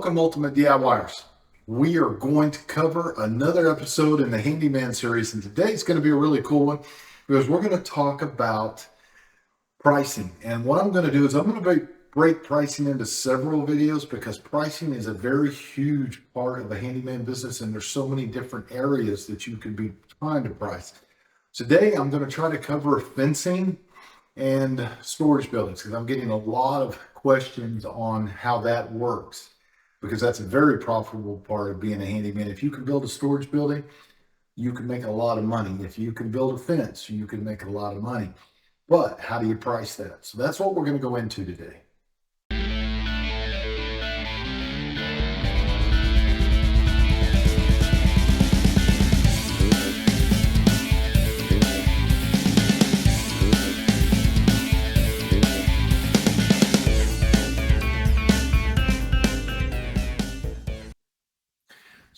Welcome, Ultimate DIYers. We are going to cover another episode in the Handyman series, and today's going to be a really cool one because we're going to talk about pricing. And what I'm going to do is I'm going to break pricing into several videos because pricing is a very huge part of the handyman business, and there's so many different areas that you could be trying to price. Today, I'm going to try to cover fencing and storage buildings because I'm getting a lot of questions on how that works, because that's a very profitable part of being a handyman. If you can build a storage building, you can make a lot of money. If you can build a fence, you can make a lot of money. But how do you price that? So that's what we're going to go into today.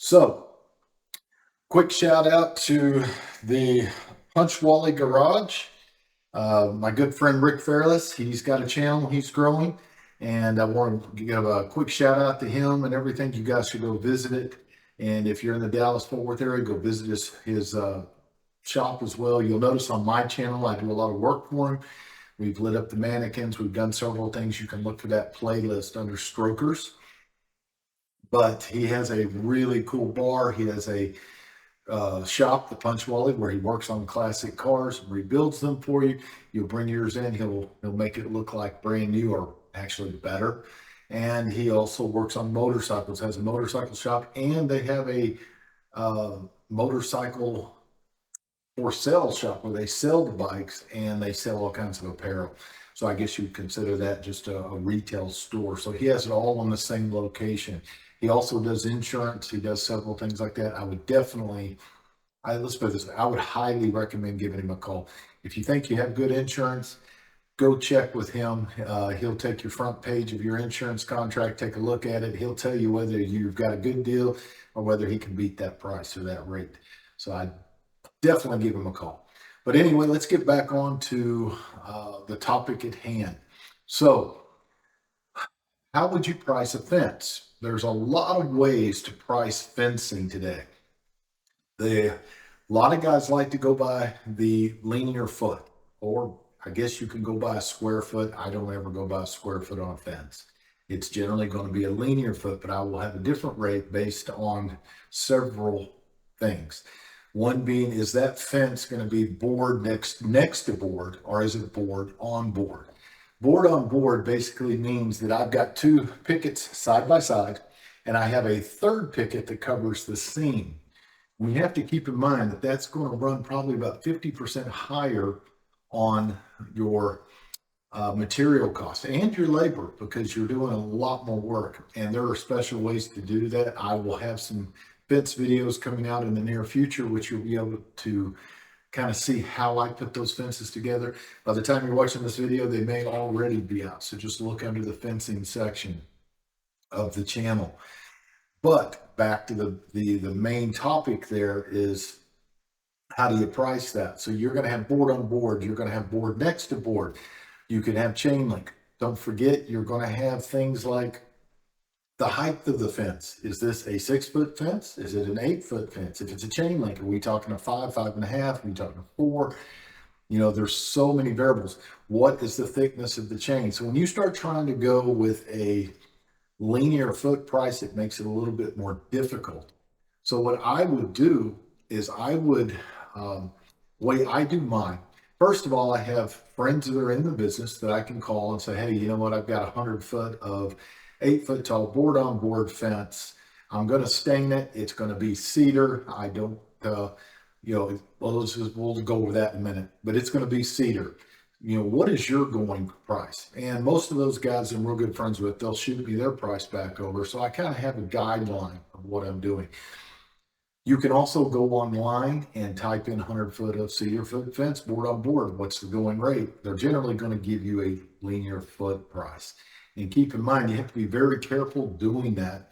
So, quick shout out to the Punch Wally Garage. My good friend Rick Fairless, he's got a channel, he's growing, and I want to give a quick shout out to him and everything. You guys should go visit it. And if you're in the Dallas-Fort Worth area, go visit his shop as well. You'll notice on my channel, I do a lot of work for him. We've lit up the mannequins. We've done several things. You can look for that playlist under Strokers. But he has a really cool bar. He has a shop, the Punch Wally, where he works on classic cars, rebuilds them for you. You'll bring yours in. He'll make it look like brand new, or actually better. And he also works on motorcycles, has a motorcycle shop, and they have a motorcycle for sale shop where they sell the bikes and they sell all kinds of apparel. So I guess you'd consider that just a retail store. So he has it all in the same location. He also does insurance. He does several things like that. I would definitely, let's put it this way, I would highly recommend giving him a call. If you think you have good insurance, go check with him. He'll take your front page of your insurance contract, take a look at it. He'll tell you whether you've got a good deal or whether he can beat that price or that rate. So I'd definitely give him a call. But anyway, let's get back on to the topic at hand. So how would you price a fence? There's a lot of ways to price fencing today. A lot of guys like to go by the linear foot, or I guess you can go by a square foot. I don't ever go by a square foot on a fence. It's generally going to be a linear foot, but I will have a different rate based on several things. One being, is that fence going to be board next to board, or is it board on board? Board on board basically means that I've got two pickets side by side, and I have a third picket that covers the seam. We have to keep in mind that that's going to run probably about 50% higher on your material cost and your labor, because you're doing a lot more work, and there are special ways to do that. I will have some fence videos coming out in the near future, which you'll be able to kind of see how I put those fences together. By the time you're watching this video, they may already be out. So just look under the fencing section of the channel. But back to the main topic there is, how do you price that? So you're going to have board on board. You're going to have board next to board. You can have chain link. Don't forget, you're going to have things like the height of the fence. Is this a 6-foot fence? Is it an 8-foot fence? If it's a chain link, are we talking a 5, 5.5? Are we talking a 4? You know, there's so many variables. What is the thickness of the chain? So when you start trying to go with a linear foot price, it makes it a little bit more difficult. So what I would do is I would, way I do mine. First of all, I have friends that are in the business that I can call and say, hey, you know what? I've got 100 foot of 8-foot tall board on board fence. I'm going to stain it. It's going to be cedar. I don't, we'll go over that in a minute, but it's going to be cedar. You know, what is your going price? And most of those guys I'm real good friends with, they'll shoot me their price back over. So I kind of have a guideline of what I'm doing. You can also go online and type in 100 foot of cedar foot fence, board on board. What's the going rate? They're generally going to give you a linear foot price. And keep in mind, you have to be very careful doing that,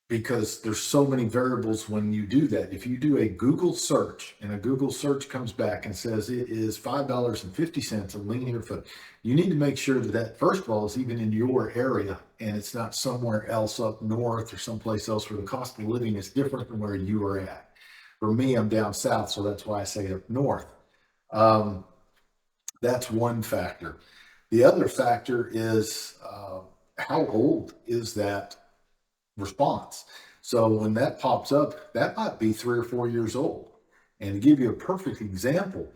because there's so many variables when you do that. If you do a Google search and a Google search comes back and says it is $5.50 a linear foot, you need to make sure that that first of all is even in your area and it's not somewhere else up north or someplace else where the cost of living is different than where you are at. For me, I'm down south, so that's why I say up north. Um, that's one factor. The other factor is how old is that response? So when that pops up, that might be 3 or 4 years old. And to give you a perfect example,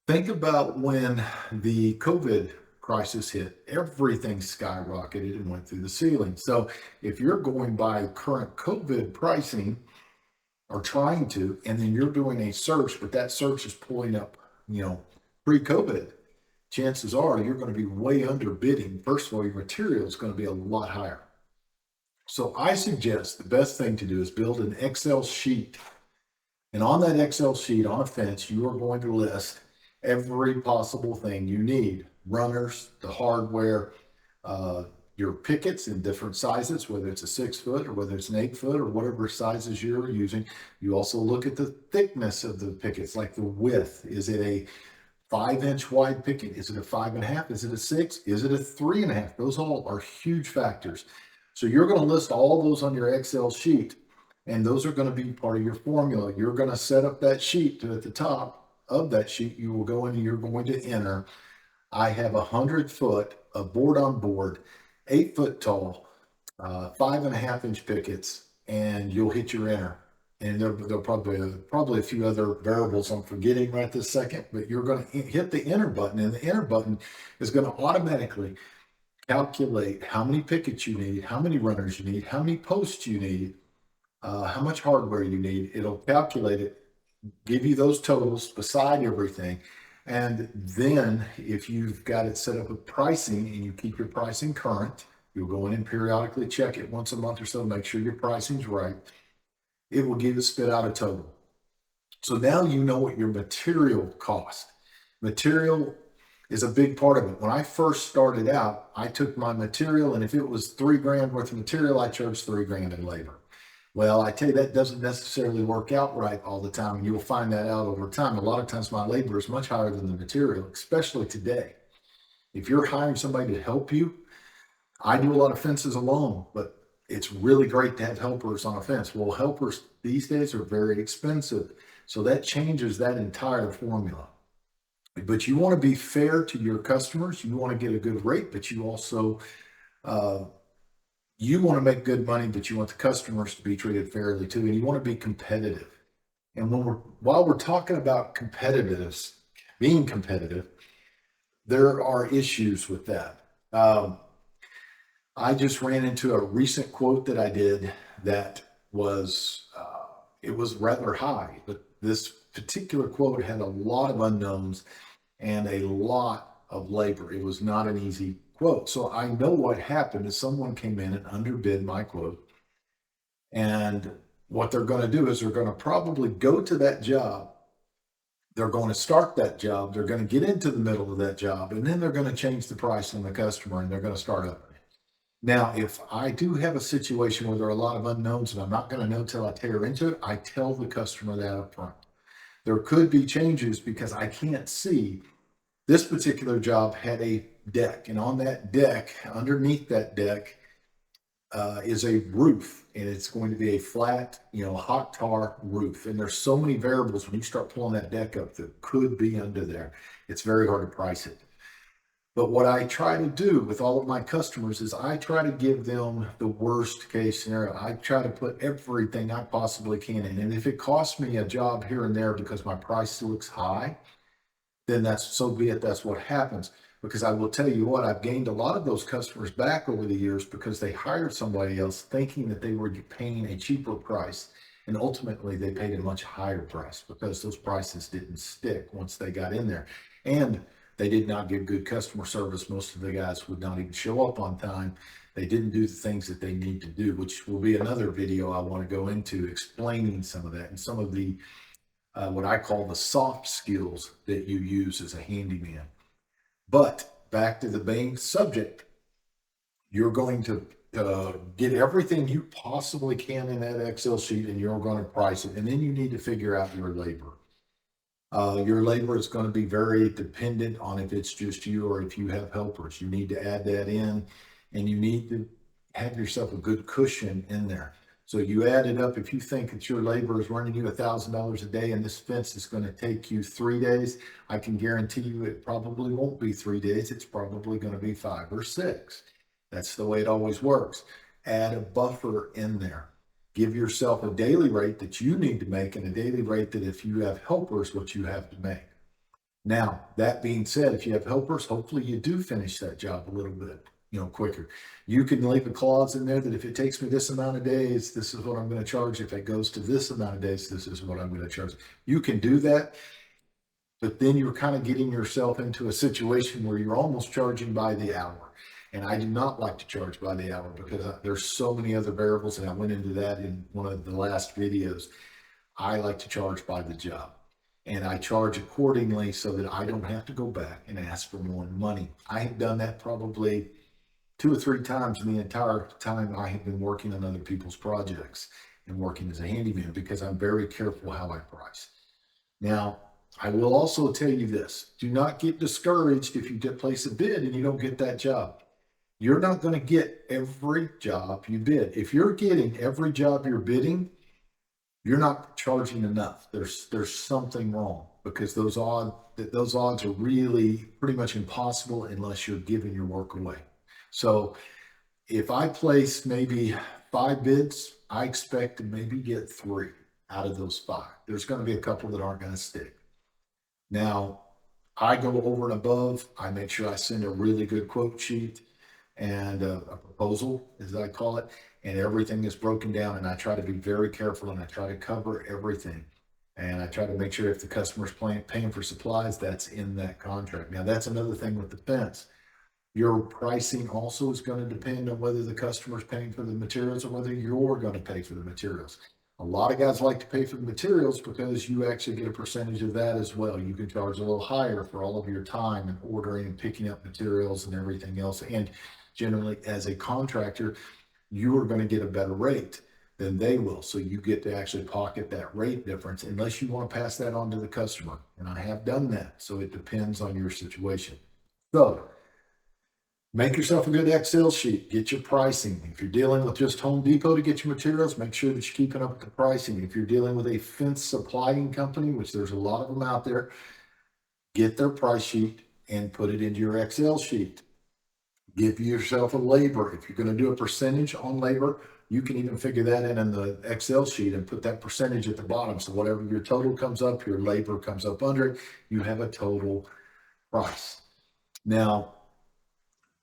think about when the COVID crisis hit, everything skyrocketed and went through the ceiling. So if you're going by current COVID pricing or trying to, and then you're doing a search, but that search is pulling up, pre-COVID, chances are you're going to be way under bidding. First of all, your material is going to be a lot higher. So I suggest the best thing to do is build an Excel sheet. And on that Excel sheet on a fence, you are going to list every possible thing you need: runners, the hardware, your pickets in different sizes, whether it's a 6 foot or whether it's an 8 foot or whatever sizes you're using. You also look at the thickness of the pickets, like the width. Is it a 5 inch wide picket? Is it a 5.5? Is it a 6? Is it a 3.5? Those all are huge factors. So you're going to list all those on your Excel sheet, and those are going to be part of your formula. You're going to set up that sheet at the top of that sheet. You will go in and you're going to enter, I have 100 foot of board on board, 8 foot tall, 5.5 inch pickets, and you'll hit your enter. And there'll probably a few other variables I'm forgetting right this second, but you're going to hit the enter button, and the enter button is going to automatically calculate how many pickets you need, how many runners you need, how many posts you need, how much hardware you need. It'll calculate it, give you those totals beside everything. And then if you've got it set up with pricing and you keep your pricing current, you'll go in and periodically check it once a month or so, make sure your pricing's right. It will give you spit out a total. So now you know what your material cost. Material is a big part of it. When I first started out, I took my material, and if it was $3,000 worth of material, I charged $3,000 in labor. Well, I tell you, that doesn't necessarily work out right all the time. And you'll find that out over time. A lot of times my labor is much higher than the material, especially today. If you're hiring somebody to help you, I do a lot of fences alone, but it's really great to have helpers on a fence. Well, helpers these days are very expensive. So that changes that entire formula. But you want to be fair to your customers. You want to get a good rate, but you also you want to make good money, but you want the customers to be treated fairly too, and you want to be competitive. And while we're talking about being competitive, there are issues with that. I just ran into a recent quote that I did that was it was rather high, but this particular quote had a lot of unknowns and a lot of labor. It was not an easy quote. So I know what happened is someone came in and underbid my quote. And what they're going to do is they're going to probably go to that job. They're going to start that job. They're going to get into the middle of that job, and then they're going to change the price on the customer, and they're going to start up. Now, if I do have a situation where there are a lot of unknowns and I'm not going to know till I tear into it, I tell the customer that up front. There could be changes because I can't see. This particular job had a deck, and on that deck, underneath that deck, is a roof, and it's going to be a flat, hot tar roof. And there's so many variables when you start pulling that deck up that could be under there. It's very hard to price it. But what I try to do with all of my customers is I try to give them the worst case scenario. I try to put everything I possibly can in. And if it costs me a job here and there because my price looks high, then that's so be it. That's what happens. Because I will tell you what, I've gained a lot of those customers back over the years because they hired somebody else thinking that they were paying a cheaper price. And ultimately they paid a much higher price because those prices didn't stick once they got in there. And they did not give good customer service. Most of the guys would not even show up on time. They didn't do the things that they need to do, which will be another video I want to go into explaining some of that and some of the what I call the soft skills that you use as a handyman. But back to the main subject, you're going to get everything you possibly can in that Excel sheet, and you're going to price it. And then you need to figure out your labor. Your labor is going to be very dependent on if it's just you or if you have helpers. You need to add that in, and you need to have yourself a good cushion in there. So you add it up. If you think that your labor is running you $1,000 a day and this fence is going to take you 3 days, I can guarantee you it probably won't be 3 days. It's probably going to be 5 or 6. That's the way it always works. Add a buffer in there. Give yourself a daily rate that you need to make and a daily rate that if you have helpers, what you have to make. Now, that being said, if you have helpers, hopefully you do finish that job a little bit, quicker. You can leave a clause in there that if it takes me this amount of days, this is what I'm going to charge. If it goes to this amount of days, this is what I'm going to charge. You can do that, but then you're kind of getting yourself into a situation where you're almost charging by the hour. And I do not like to charge by the hour because there's so many other variables, and I went into that in one of the last videos. I like to charge by the job, and I charge accordingly so that I don't have to go back and ask for more money. I have done that probably 2 or 3 times in the entire time I have been working on other people's projects and working as a handyman, because I'm very careful how I price. Now, I will also tell you this: do not get discouraged if you place a bid and you don't get that job. You're not going to get every job you bid. If you're getting every job you're bidding, you're not charging enough. There's something wrong, because those odds are really pretty much impossible unless you're giving your work away. So if I place maybe 5 bids, I expect to maybe get 3 out of those 5. There's going to be a couple that aren't going to stick. Now, I go over and above. I make sure I send a really good quote sheet and a proposal, as I call it, and everything is broken down, and I try to be very careful, and I try to cover everything, and I try to make sure if the customer's paying for supplies, that's in that contract. Now, that's another thing with the fence. Your pricing also is going to depend on whether the customer's paying for the materials or whether you're going to pay for the materials. A lot of guys like to pay for the materials because you actually get a percentage of that as well. You can charge a little higher for all of your time and ordering and picking up materials and everything else. And generally, as a contractor, you are going to get a better rate than they will. So you get to actually pocket that rate difference, unless you want to pass that on to the customer. And I have done that. So it depends on your situation. So make yourself a good Excel sheet. Get your pricing. If you're dealing with just Home Depot to get your materials, make sure that you're keeping up with the pricing. If you're dealing with a fence supplying company, which there's a lot of them out there, get their price sheet and put it into your Excel sheet. Give yourself a labor. If you're going to do a percentage on labor, you can even figure that in the Excel sheet and put that percentage at the bottom. So whatever your total comes up, your labor comes up under it, you have a total price. Now,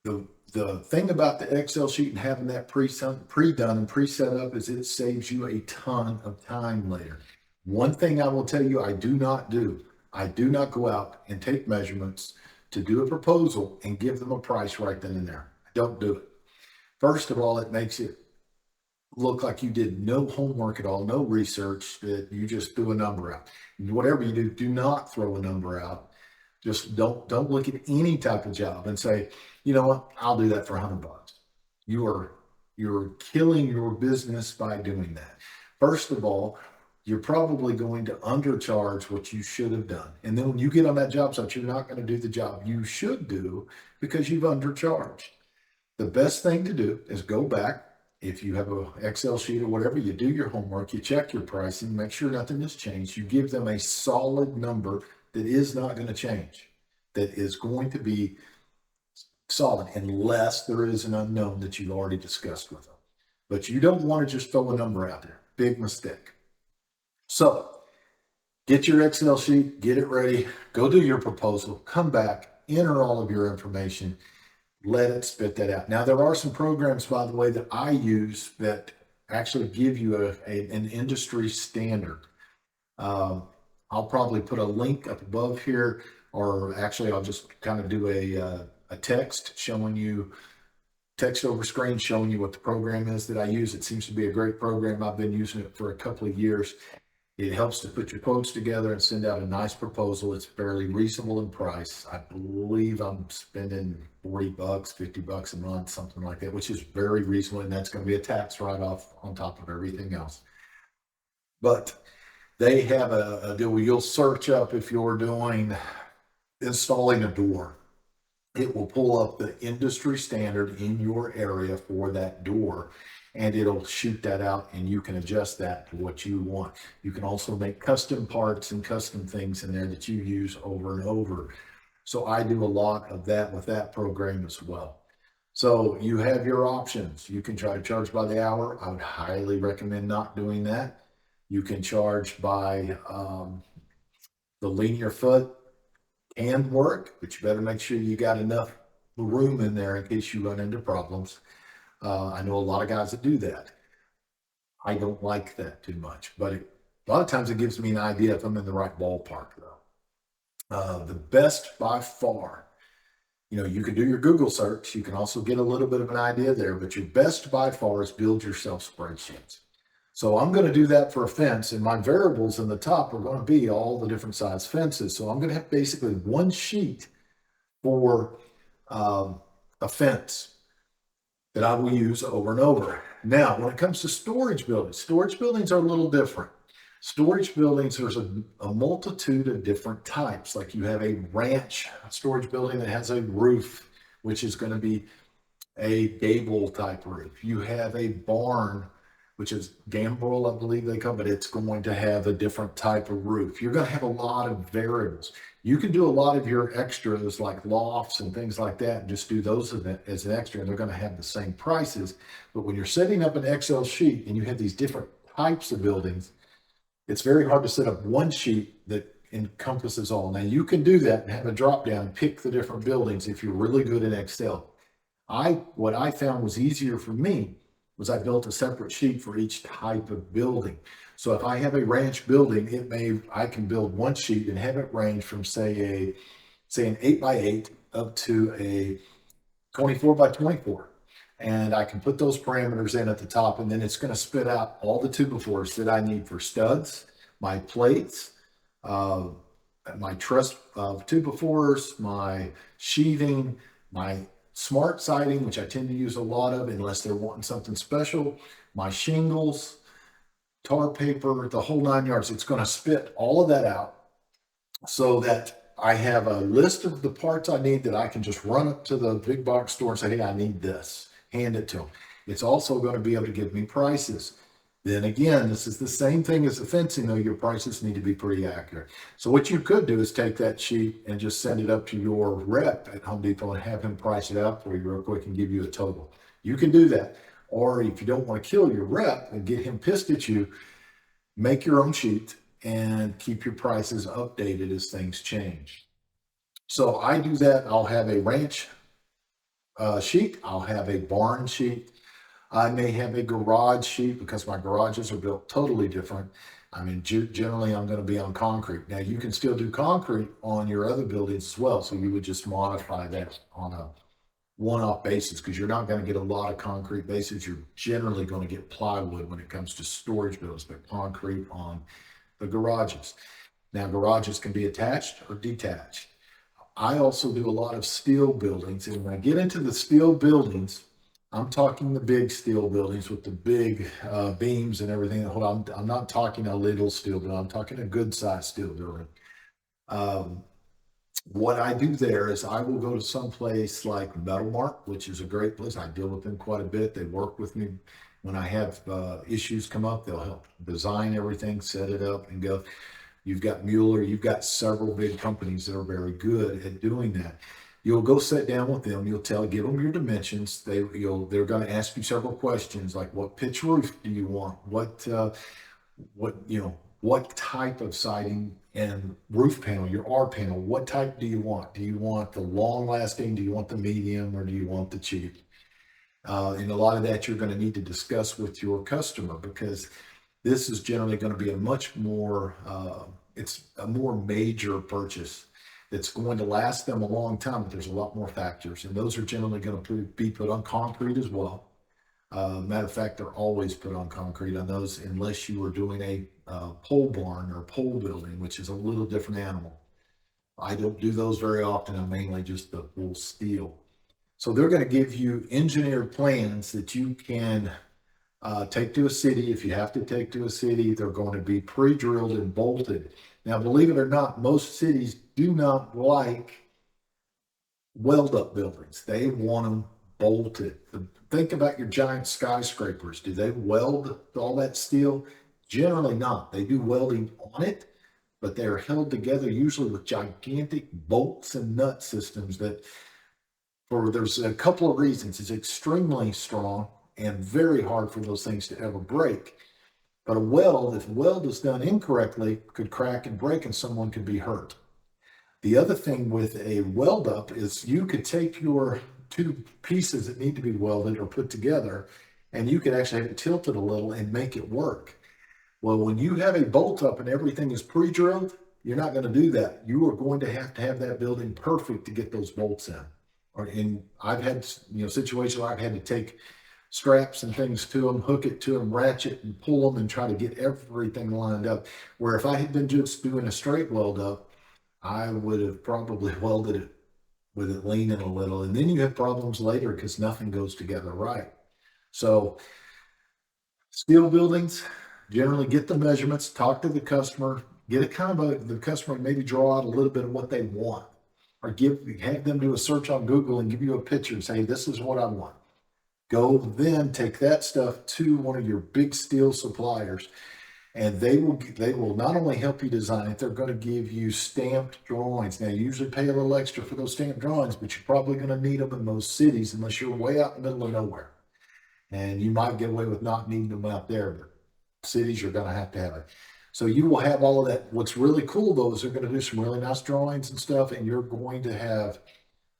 the thing about the Excel sheet and having that pre-done and pre-set up is it saves you a ton of time later. One thing I will tell you I do not do, I do not go out and take measurements to do a proposal and give them a price right then and there. I don't do it. First of all, it makes it look like you did no homework at all, no research, that you just threw a number out. Whatever you do, do not throw a number out. Just don't look at any type of job and say, you know what, I'll do that for $100. You're killing your business by doing that. First of all, you're probably going to undercharge what you should have done. And then when you get on that job site, you're not going to do the job you should do because you've undercharged. The best thing to do is go back. If you have an Excel sheet or whatever, you do your homework, you check your pricing, make sure nothing has changed. You give them a solid number that is not going to change, that is going to be solid, unless there is an unknown that you've already discussed with them. But you don't want to just throw a number out there. Big mistake. So get your Excel sheet, get it ready, go do your proposal, come back, enter all of your information, let it spit that out. Now, there are some programs, by the way, that I use that actually give you an industry standard. I'll probably put a link up above here, or actually I'll just kind of do a text over screen showing you what the program is that I use. It seems to be a great program. I've been using it for a couple of years. It helps to put your quotes together and send out a nice proposal. It's fairly reasonable in price. I believe I'm spending $40, $50 a month, something like that, which is very reasonable. And that's going to be a tax write-off on top of everything else. But they have a deal where you'll search up if you're doing installing a door. It will pull up the industry standard in your area for that door, and it'll shoot that out, and you can adjust that to what you want. You can also make custom parts and custom things in there that you use over and over. So I do a lot of that with that program as well. So you have your options. You can try to charge by the hour. I would highly recommend not doing that. You can charge by the linear foot and work, but you better make sure you got enough room in there in case you run into problems. I know a lot of guys that do that. I don't like that too much, but a lot of times it gives me an idea if I'm in the right ballpark, though. The best by far, you can do your Google search. You can also get a little bit of an idea there, but your best by far is build yourself spreadsheets. So I'm going to do that for a fence, and my variables in the top are going to be all the different size fences. So I'm going to have basically one sheet for a fence that I will use over and over. Now, when it comes to storage buildings are a little different. Storage buildings, there's a multitude of different types. Like you have a ranch storage building that has a roof, which is going to be a gable type roof. You have a barn, which is gambrel, I believe they call it, but it's going to have a different type of roof. You're going to have a lot of variables. You can do a lot of your extras like lofts and things like that and just do those as an extra, and they're going to have the same prices. But when you're setting up an Excel sheet and you have these different types of buildings, it's very hard to set up one sheet that encompasses all. Now you can do that and have a drop down and pick the different buildings if you're really good in Excel. What I found was easier for me was I built a separate sheet for each type of building. So if I have a ranch building, I can build one sheet and have it range from say an 8x8 up to a 24x24. And I can put those parameters in at the top, and then it's going to spit out all the 2x4s that I need for studs, my plates, my truss 2x4s, my sheathing, my smart siding, which I tend to use a lot of unless they're wanting something special, my shingles, tar paper, the whole 9 yards. It's going to spit all of that out so that I have a list of the parts I need that I can just run up to the big box store and say, hey, I need this, hand it to them. It's also going to be able to give me prices. Then again, this is the same thing as the fencing, though your prices need to be pretty accurate. So what you could do is take that sheet and just send it up to your rep at Home Depot and have him price it out for you real quick and give you a total. You can do that. Or if you don't want to kill your rep and get him pissed at you, make your own sheet and keep your prices updated as things change. So I do that. I'll have a ranch sheet. I'll have a barn sheet. I may have a garage sheet because my garages are built totally different. I mean, generally I'm going to be on concrete. Now you can still do concrete on your other buildings as well. So you would just modify that on a one-off basis because you're not going to get a lot of concrete bases. You're generally going to get plywood when it comes to storage buildings, but concrete on the garages. Now garages can be attached or detached. I also do a lot of steel buildings, and when I get into the steel buildings, I'm talking the big steel buildings with the big beams and everything. Hold on, I'm not talking a little steel building. I'm talking a good sized steel building. What I do there is I will go to some place like Metal Mark, which is a great place. I deal with them quite a bit. They work with me when I have issues come up. They'll help design everything, set it up, and go. You've got Mueller. You've got several big companies that are very good at doing that. You'll go sit down with them. You'll give them your dimensions. They're going to ask you several questions like, what pitch roof do you want? What type of siding and roof panel, your R panel, what type do you want? Do you want the long lasting? Do you want the medium, or do you want the cheap? And a lot of that you're going to need to discuss with your customer because this is generally going to be a much more, it's a more major purchase that's going to last them a long time, but there's a lot more factors. And those are generally going to be put on concrete as well. Matter of fact, they're always put on concrete on those unless you are doing a pole barn or pole building, which is a little different animal. I don't do those very often. I'm mainly just the full steel. So they're going to give you engineered plans that you can take to a city. If you have to take to a city, they're going to be pre-drilled and bolted. Now, believe it or not, most cities do not like weld up buildings. They want them bolted. Think about your giant skyscrapers. Do they weld all that steel? Generally not. They do welding on it, but they're held together usually with gigantic bolts and nut systems that for there's a couple of reasons. It's extremely strong and very hard for those things to ever break. But a weld, if a weld is done incorrectly, could crack and break and someone could be hurt. The other thing with a weld up is you could take your two pieces that need to be welded or put together, and you could actually have it tilted a little and make it work. Well, when you have a bolt up and everything is pre-drilled, you're not going to do that. You are going to have that building perfect to get those bolts in. And I've had situations where I've had to take straps and things to them, hook it to them, ratchet and pull them, and try to get everything lined up. Where if I had been just doing a straight weld up, I would have probably welded it with it leaning a little, and then you have problems later because nothing goes together right. So steel buildings, generally get the measurements, talk to the customer, get a kind of the customer maybe draw out a little bit of what they want, or have them do a search on Google and give you a picture and say, this is what I want. Go then take that stuff to one of your big steel suppliers, and they will not only help you design it, they're going to give you stamped drawings. Now, you usually pay a little extra for those stamped drawings, but you're probably going to need them in most cities unless you're way out in the middle of nowhere. And you might get away with not needing them out there, but cities you're going to have it. So you will have all of that. What's really cool though is they're going to do some really nice drawings and stuff, and you're going to have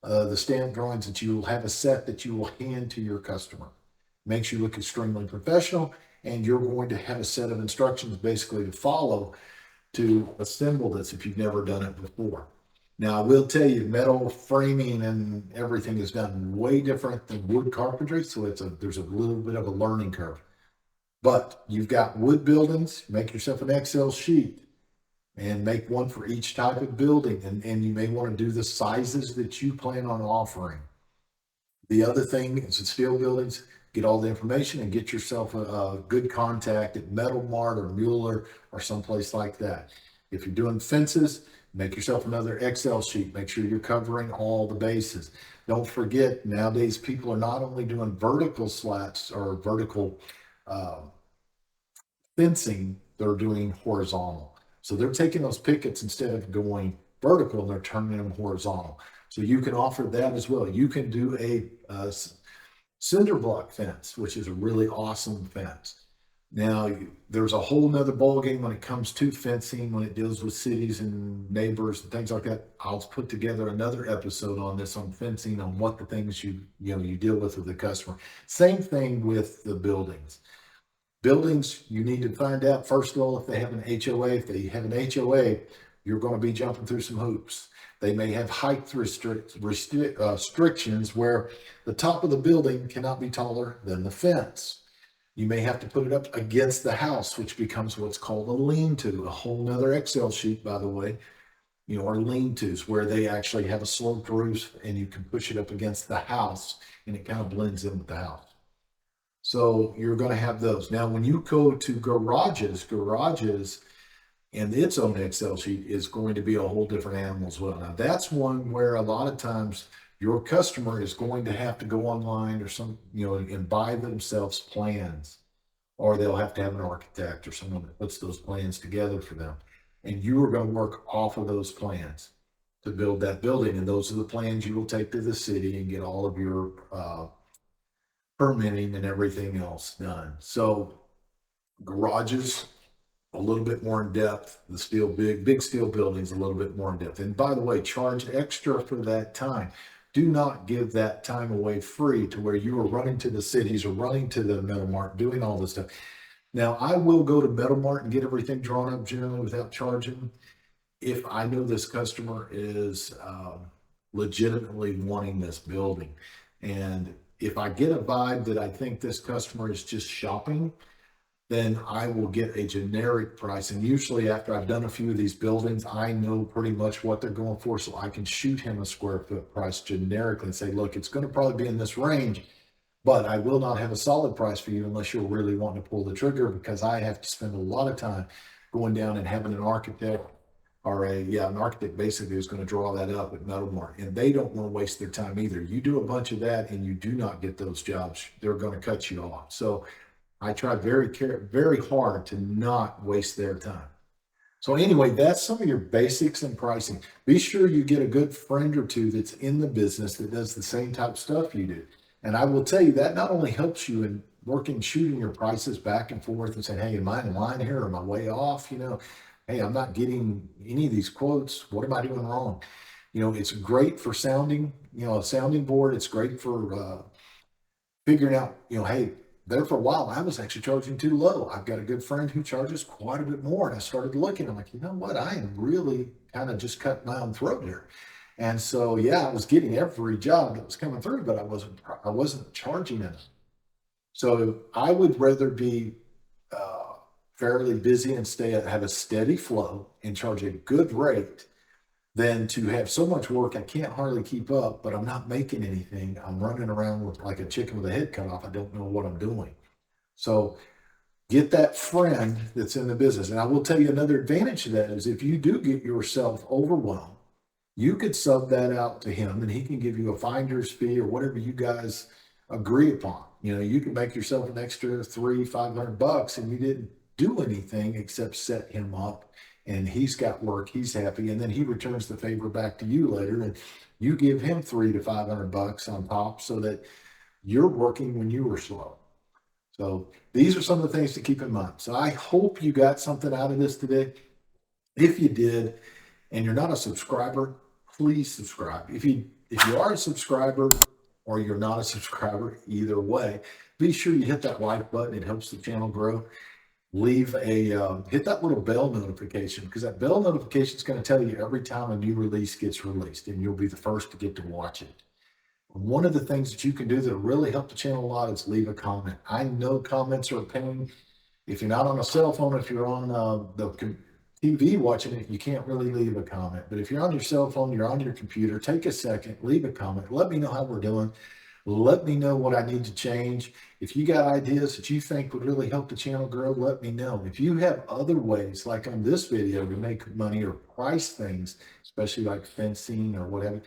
the stamped drawings that you will have a set that you will hand to your customer. Makes you look extremely professional, and you're going to have a set of instructions basically to follow to assemble this if you've never done it before. Now, I will tell you, metal framing and everything is done way different than wood carpentry, so there's a little bit of a learning curve. But you've got wood buildings, make yourself an Excel sheet and make one for each type of building. And you may want to do the sizes that you plan on offering. The other thing is in steel buildings, get all the information and get yourself a good contact at Metal Mart or Mueller or someplace like that. If you're doing fences, make yourself another Excel sheet. Make sure you're covering all the bases. Don't forget, nowadays people are not only doing vertical slats or vertical fencing, they're doing horizontal. So they're taking those pickets instead of going vertical, and they're turning them horizontal. So you can offer that as well. You can do a cinder block fence, which is a really awesome fence. Now, there's a whole nother ballgame when it comes to fencing, when it deals with cities and neighbors and things like that. I'll put together another episode on this, on fencing, on what the things you deal with the customer. Same thing with the buildings. Buildings, you need to find out, first of all, if they have an HOA. If they have an HOA, you're going to be jumping through some hoops. They may have height restrictions where the top of the building cannot be taller than the fence. You may have to put it up against the house, which becomes what's called a lean-to, a whole nother Excel sheet, by the way, or lean-tos, where they actually have a sloped roof and you can push it up against the house and it kind of blends in with the house. So you're going to have those. Now, when you go to garages and its own Excel sheet is going to be a whole different animal as well. Now, that's one where a lot of times your customer is going to have to go online or and buy themselves plans, or they'll have to have an architect or someone that puts those plans together for them. And you are going to work off of those plans to build that building. And those are the plans you will take to the city and get all of your permitting and everything else done. So garages, a little bit more in depth. The steel, big steel buildings, a little bit more in depth. And by the way, charge extra for that time. Do not give that time away free to where you are running to the cities or running to the Metal Mart, doing all this stuff. Now, I will go to Metal Mart and get everything drawn up generally without charging if I know this customer is legitimately wanting this building. And if I get a vibe that I think this customer is just shopping, then I will get a generic price. And usually after I've done a few of these buildings, I know pretty much what they're going for. So I can shoot him a square foot price generically and say, look, it's going to probably be in this range, but I will not have a solid price for you unless you're really wanting to pull the trigger, because I have to spend a lot of time going down and having an architect or an architect basically is going to draw that up at metal mark, and they don't want to waste their time either. You do a bunch of that and you do not get those jobs, they're going to cut you off. So I try very hard to not waste their time. So anyway, that's some of your basics in pricing. Be sure you get a good friend or two that's in the business that does the same type of stuff you do. And I will tell you that not only helps you in working, shooting your prices back and forth and saying, hey, am I in line here? Am I way off? Hey, I'm not getting any of these quotes. What am I doing wrong? It's great for sounding, a sounding board. It's great for figuring out, hey, there for a while, I was actually charging too low. I've got a good friend who charges quite a bit more. And I started looking, I'm like, you know what? I am really kind of just cutting my own throat here. And so, yeah, I was getting every job that was coming through, but I wasn't charging enough. So I would rather be fairly busy and have a steady flow and charge a good rate than to have so much work I can't hardly keep up, but I'm not making anything. I'm running around with like a chicken with a head cut off. I don't know what I'm doing. So get that friend that's in the business. And I will tell you another advantage to that is if you do get yourself overwhelmed, you could sub that out to him and he can give you a finder's fee or whatever you guys agree upon. You can make yourself an extra $300-500 and you didn't do anything except set him up, and he's got work, he's happy, and then he returns the favor back to you later, and you give him $300-500 on top so that you're working when you were slow. So these are some of the things to keep in mind. So I hope you got something out of this today. If you did, and you're not a subscriber, please subscribe. If you are a subscriber or you're not a subscriber, either way, be sure you hit that like button. It helps the channel grow. Hit that little bell notification, because that bell notification is going to tell you every time a new release gets released, and you'll be the first to get to watch it. One of the things that you can do that really help the channel a lot is leave a comment. I know comments are a pain. If you're not on a cell phone, if you're on the TV watching it, you can't really leave a comment. But if you're on your cell phone, you're on your computer, take a second, leave a comment. Let me know how we're doing. Let me know what I need to change. If you got ideas that you think would really help the channel grow, let me know. If you have other ways, like on this video, to make money or price things, especially like fencing or whatever,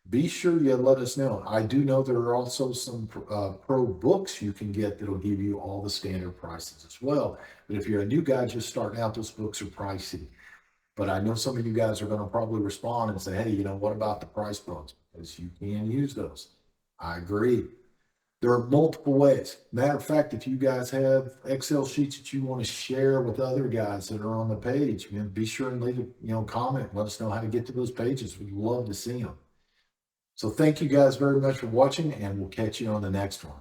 be sure you let us know. I do know there are also some pro books you can get that'll give you all the standard prices as well. But if you're a new guy just starting out, those books are pricey. But I know some of you guys are going to probably respond and say, hey, what about the price books? Because you can use those. I agree. There are multiple ways. Matter of fact, if you guys have Excel sheets that you want to share with other guys that are on the page, be sure and leave a comment. Let us know how to get to those pages. We'd love to see them. So thank you guys very much for watching, and we'll catch you on the next one.